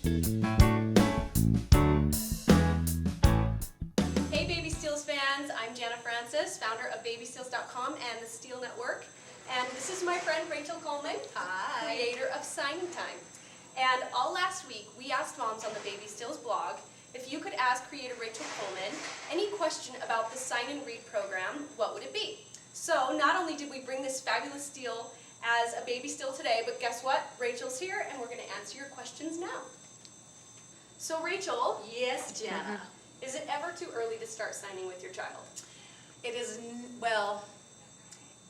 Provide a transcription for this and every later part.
Hey BabySteals fans, I'm Jana Francis, founder of BabySteals.com and the Steel Network. And this is my friend Rachel Coleman, creator of Signing Time. And all last week, we asked moms on the BabySteals blog if you could ask creator Rachel Coleman any question about the Sign and Read program, what would it be? So not only did we bring this fabulous steal as a baby steal today, but guess what? Rachel's here and we're going to answer your questions now. So Rachel. Yes, Jana. Is it ever too early to start signing with your child? It is, well,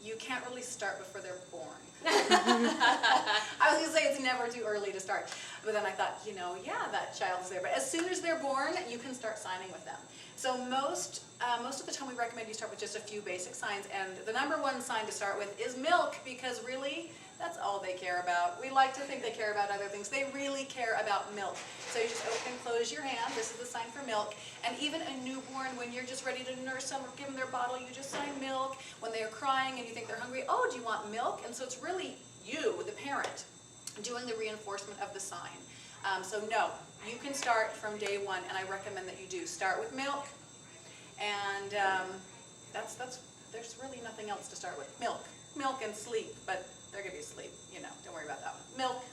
you can't really start before they're born. I was going to say it's never too early to start, but then I thought, yeah, that child's there. But as soon as they're born, you can start signing with them. So most of the time we recommend you start with just a few basic signs, and the number one sign to start with is milk, because really, that's all they care about. We like to think they care about other things. They really care about milk. So you just open and close your hand. This is the sign for milk. And even a newborn, when you're just ready to nurse them or give them their bottle, you just sign milk. When they're crying and you think they're hungry, oh, do you want milk? And so it's really you, the parent, doing the reinforcement of the sign. So no, you can start from day one, and I recommend that you do. Start with milk, and there's really nothing else to start with. Milk and sleep, but they're going to be asleep, don't worry about that one. Milk.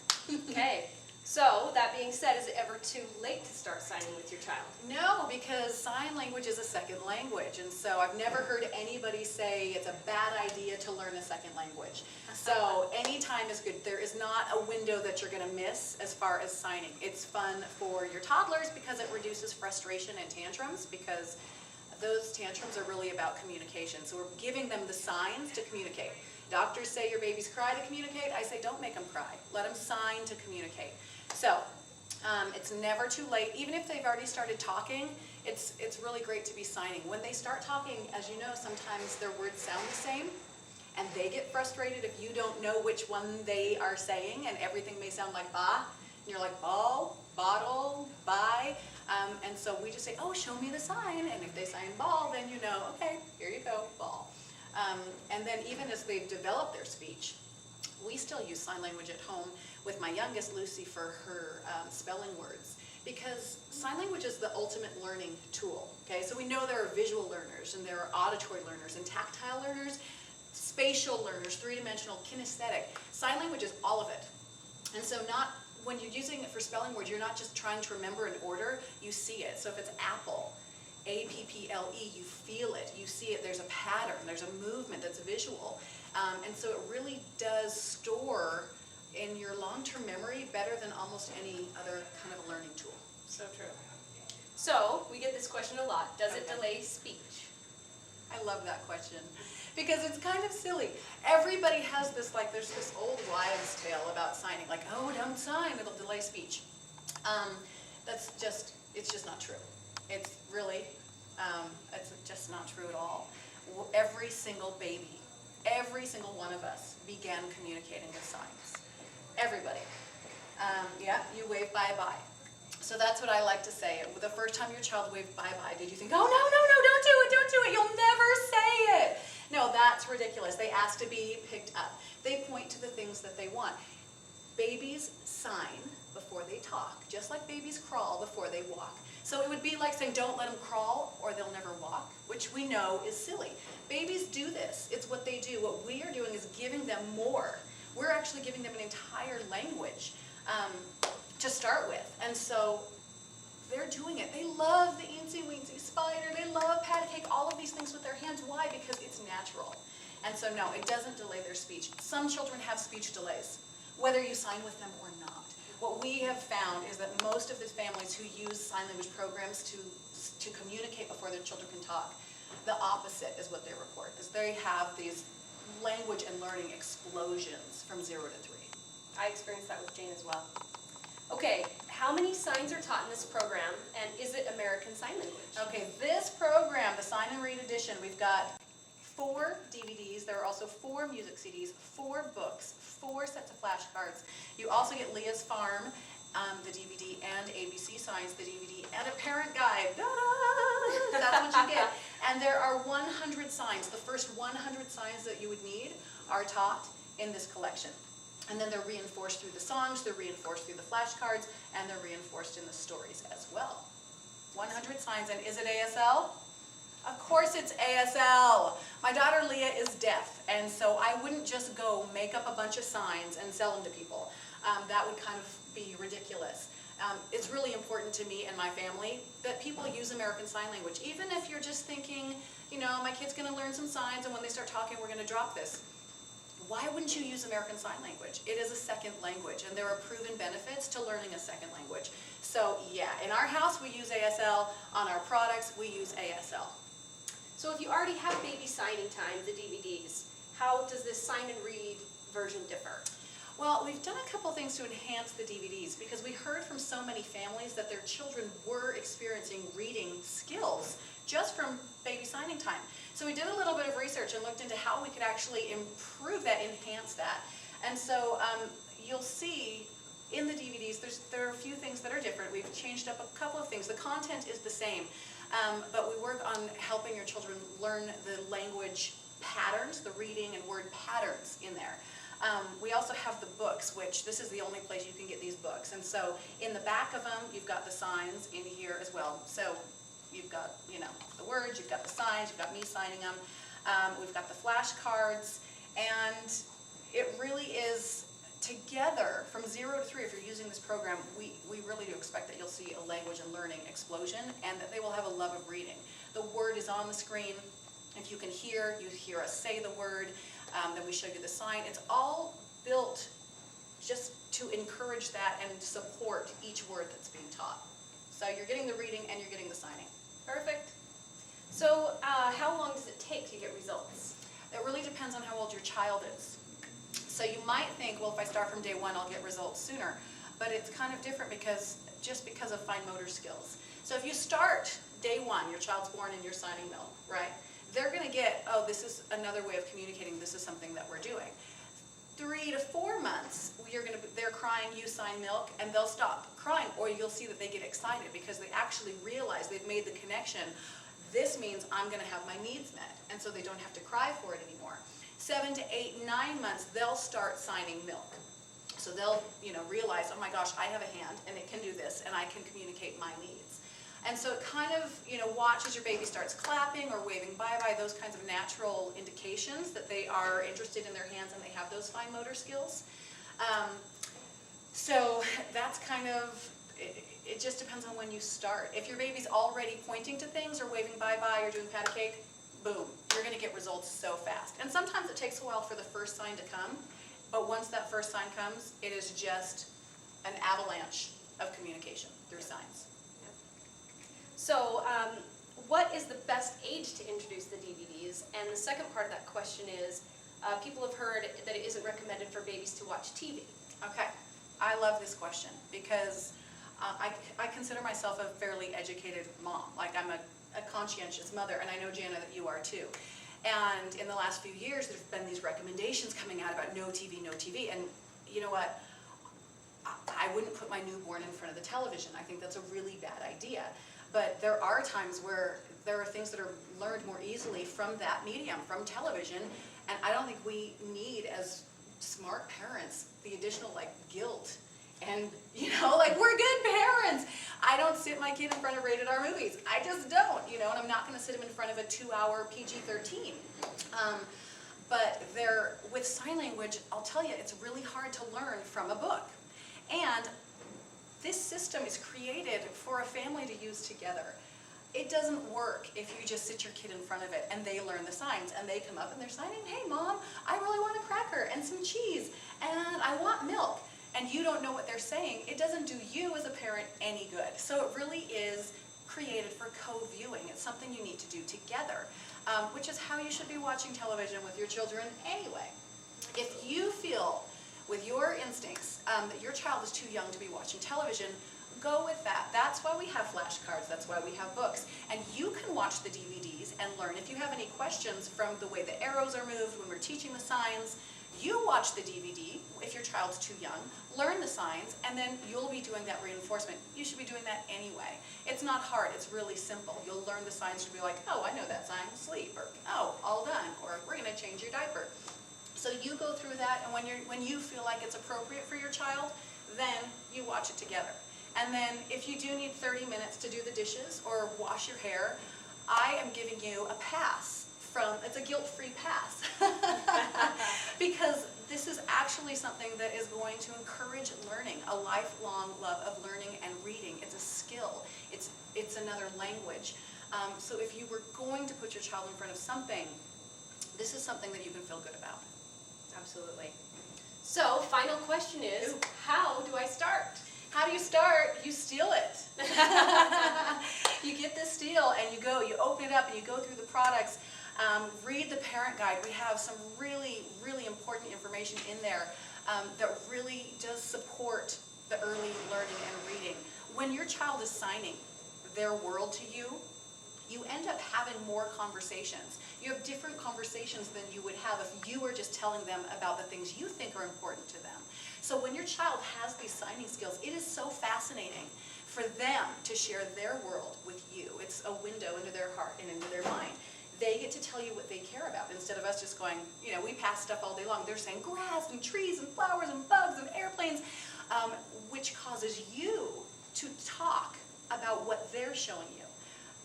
Okay, so that being said, is it ever too late to start signing with your child? No, because sign language is a second language, and so I've never heard anybody say it's a bad idea to learn a second language. So any time is good. There is not a window that you're going to miss as far as signing. It's fun for your toddlers because it reduces frustration and tantrums, because those tantrums are really about communication. So we're giving them the signs to communicate. Doctors say your babies cry to communicate. I say don't make them cry. Let them sign to communicate. So it's never too late. Even if they've already started talking, it's really great to be signing. When they start talking, as you know, sometimes their words sound the same, and they get frustrated if you don't know which one they are saying, and everything may sound like ba, and you're like ball, bottle, buy. And so we just say, oh, show me the sign. And if they sign ball, then you know, okay, here you go, ball. And then even as they've developed their speech, we still use sign language at home with my youngest, Lucy, for her spelling words, because sign language is the ultimate learning tool. Okay, so we know there are visual learners, and there are auditory learners, and tactile learners, spatial learners, three-dimensional, kinesthetic. Sign language is all of it. And so when you're using it for spelling words, you're not just trying to remember an order, you see it. So if it's apple, A-P-P-L-E, you feel it, you see it, there's a pattern, there's a movement that's visual. And so it really does store in your long-term memory better than almost any other kind of a learning tool. So true. So we get this question a lot. Does it delay speech? I love that question, because it's kind of silly. Everybody has this, there's this old wives' tale about signing, oh, don't sign, it'll delay speech. It's just not true. It's really, it's just not true at all. Every single baby, every single one of us began communicating with signs. Everybody. Yeah, you wave bye-bye. So that's what I like to say. The first time your child waved bye-bye, did you think, oh, no, don't do it, you'll never say it. No, that's ridiculous. They ask to be picked up. They point to the things that they want. Babies sign before they talk, just like babies crawl before they walk. So it would be like saying, don't let them crawl or they'll never walk, which we know is silly. Babies do this. It's what they do. What we are doing is giving them more. We're actually giving them an entire language to start with. And so they're doing it. They love the eensy-weensy spider. They love patty cake, all of these things with their hands. Why? Because it's natural. And so no, it doesn't delay their speech. Some children have speech delays, whether you sign with them or not. What we have found is that most of the families who use sign language programs to communicate before their children can talk, the opposite is what they report, is they have these language and learning explosions from 0 to 3. I experienced that with Jane as well. Okay, how many signs are taught in this program, and is it American Sign Language? Okay, this program, the Sign and Read Edition, we've got 4 DVDs. There are also 4 music CDs, 4 books, 4 sets of flashcards. You also get Leah's Farm, the DVD, and ABC Signs, the DVD, and a parent guide. Ta-da! That's what you get. And there are 100 signs. The first 100 signs that you would need are taught in this collection. And then they're reinforced through the songs, they're reinforced through the flashcards, and they're reinforced in the stories as well. 100 signs, and is it ASL? Of course it's ASL. My daughter Leah is deaf, and so I wouldn't just go make up a bunch of signs and sell them to people. That would kind of be ridiculous. It's really important to me and my family that people use American Sign Language. Even if you're just thinking, you know, my kid's going to learn some signs, and when they start talking, we're going to drop this. Why wouldn't you use American Sign Language? It is a second language, and there are proven benefits to learning a second language. So yeah, in our house we use ASL. On our products we use ASL. So if you already have Baby Signing Time, the DVDs, how does this sign and read version differ? Well, we've done a couple things to enhance the DVDs because we heard from so many families that their children were experiencing reading skills just from Baby Signing Time. So we did a little bit of research and looked into how we could actually improve that, enhance that. And so you'll see in the DVDs, there are a few things that are different. We've changed up a couple of things. The content is the same, but we work on helping your children learn the language patterns, the reading and word patterns in there. We also have the books, which this is the only place you can get these books. And so in the back of them, you've got the signs in here as well. So you've got, you know, the words, you've got the signs, you've got me signing them. We've got the flashcards, and it really is together from 0 to 3. If you're using this program, we really do expect that you'll see a language and learning explosion, and that they will have a love of reading. The word is on the screen. If you can hear, you hear us say the word. Then we show you the sign. It's all built just to encourage that and support each word that's being taught. So you're getting the reading and you're getting the signing. Perfect. So how long does it take to get results? It really depends on how old your child is. So you might think, well, if I start from day 1, I'll get results sooner. But it's kind of different because of fine motor skills. So if you start day 1, your child's born and you're signing milk, right? They're going to get, oh, this is another way of communicating, this is something that we're doing. 3 to 4 months, they're crying, you sign milk, and they'll stop crying, or you'll see that they get excited because they actually realize they've made the connection. This means I'm going to have my needs met, and so they don't have to cry for it anymore. 7 to 8, 9 months, they'll start signing milk. So they'll, realize, oh my gosh, I have a hand, and it can do this, and I can communicate my needs. And so it kind of, watch as your baby starts clapping or waving bye-bye, those kinds of natural indications that they are interested in their hands and they have those fine motor skills. So that's kind of, it just depends on when you start. If your baby's already pointing to things or waving bye-bye or doing pat a cake, boom, you're going to get results so fast. And sometimes it takes a while for the first sign to come, but once that first sign comes, it is just an avalanche of communication through signs. So what is the best age to introduce the DVDs? And the second part of that question is, people have heard that it isn't recommended for babies to watch TV. Okay, I love this question because I consider myself a fairly educated mom. Like I'm a conscientious mother, and I know, Jana, that you are too. And in the last few years, there's been these recommendations coming out about no TV, no TV. And you know what? I wouldn't put my newborn in front of the television. I think that's a really bad idea. But there are times where there are things that are learned more easily from that medium, from television, and I don't think we need, as smart parents, the additional guilt. And we're good parents. I don't sit my kid in front of rated R movies. I just don't, and I'm not going to sit him in front of a 2-hour PG-13. But with sign language, I'll tell you, it's really hard to learn from a book. And this system is created for a family to use together. It doesn't work if you just sit your kid in front of it and they learn the signs and they come up and they're signing, hey mom, I really want a cracker and some cheese and I want milk. And you don't know what they're saying. It doesn't do you as a parent any good. So it really is created for co-viewing. It's something you need to do together, which is how you should be watching television with your children anyway. If you feel with your instincts that your child is too young to be watching television, go with that. That's why we have flashcards, that's why we have books. And you can watch the DVDs and learn. If you have any questions from the way the arrows are moved when we're teaching the signs, you watch the DVD if your child's too young, learn the signs, and then you'll be doing that reinforcement. You should be doing that anyway. It's not hard, it's really simple. You'll learn the signs to be like, oh, I know that sign, sleep, or oh, all done, or we're gonna change your diaper. So you go through that, and when you feel like it's appropriate for your child, then you watch it together. And then if you do need 30 minutes to do the dishes or wash your hair, I am giving you a pass it's a guilt-free pass. Because this is actually something that is going to encourage learning, a lifelong love of learning and reading. It's a skill. It's another language. So if you were going to put your child in front of something, this is something that you can feel good about. Absolutely. So, final question is, how do I start? How do you start? You steal it. You get this steal and you open it up and you go through the products. Read the parent guide. We have some really, really important information in there that really does support the early learning and reading. When your child is signing their world to you, you end up having more conversations. You have different conversations than you would have if you were just telling them about the things you think are important to them. So when your child has these signing skills, it is so fascinating for them to share their world with you. It's a window into their heart and into their mind. They get to tell you what they care about instead of us just going, we pass stuff all day long. They're saying grass and trees and flowers and bugs and airplanes, which causes you to talk about what they're showing you.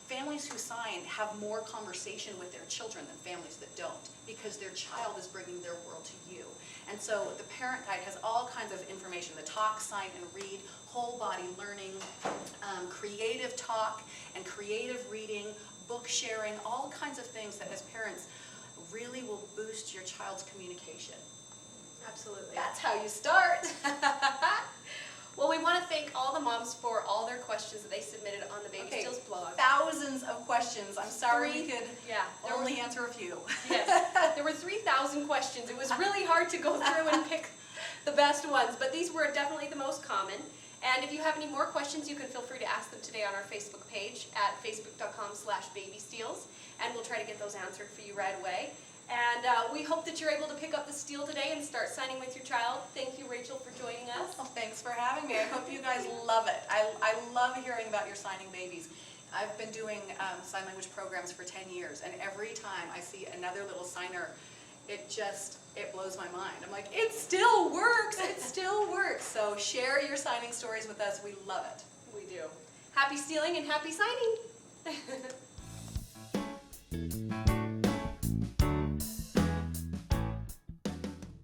Families who sign have more conversation with their children than families that don't, because their child is bringing their world to you. And so the parent guide has all kinds of information: the talk, sign, and read, whole body learning, creative talk and creative reading, book sharing, all kinds of things that as parents really will boost your child's communication. Absolutely. That's how you start. Well, we want to thank all the moms for all their questions that they submitted on the BabySteals blog. Thousands of questions. I'm sorry we could only answer a few. Yes, there were 3,000 questions. It was really hard to go through and pick the best ones, but these were definitely the most common. And if you have any more questions, you can feel free to ask them today on our Facebook page at facebook.com/BabySteals, and we'll try to get those answered for you right away. And we hope that you're able to pick up the steal today and start signing with your child. Thank you, Rachel, for joining us. Well, thanks for having me. I hope you guys love it. I love hearing about your signing babies. I've been doing sign language programs for 10 years, and every time I see another little signer, it blows my mind. I'm like, it still works. It still works. So share your signing stories with us. We love it. We do. Happy stealing and happy signing.